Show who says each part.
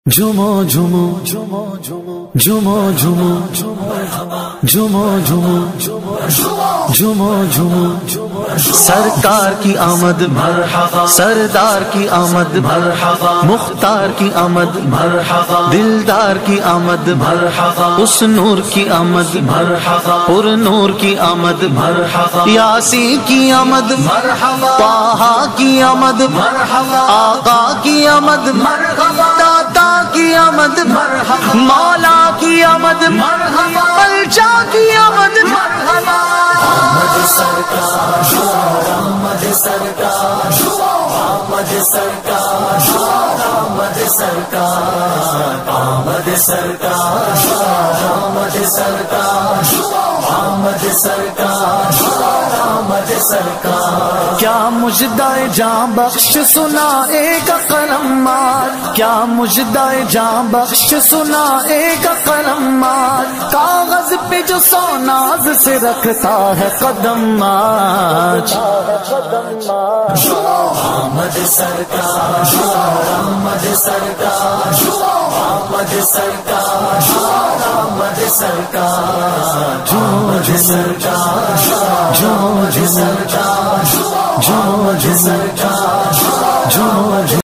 Speaker 1: جھومو جھومو جھومو جھومو جھومو جھومو جھومو جھومو سرکار کی آمد مرحبا، سردار کی آمد مرحبا، مختار کی آمد مرحبا، دلدار کی آمد مرحبا، اس نور کی آمد مرحبا، پر نور کی آمد مرحبا، یاسین کی آمد مرحبا، طٰہٰ کی آمد مرحبا، آقا کی آمد مرحبا، داتا کی آمد مرحبا، مولا کی آمد مرحبا، ملجا کی آمد مرحبا، آمد سرکار، آمد سرکار، آمد سرکار، آمد سرکار، آمد سرکار، آمد سرکار، آمد سرکار، آمد سرکار۔ کیا مژدہ جاں بخش سنا ایک قلم مار، کیا مژدہ جاں بخش سنا ایک قلم مار، کاغذ پہ جو سو ناز سے رکھتا ہے قدم آج۔ آمد سرکار، آمد سرکار، آمد سرکار، آمد سرکار، آمد سرکار، آمد سرکار، آمد سرکار، آمد سرکار۔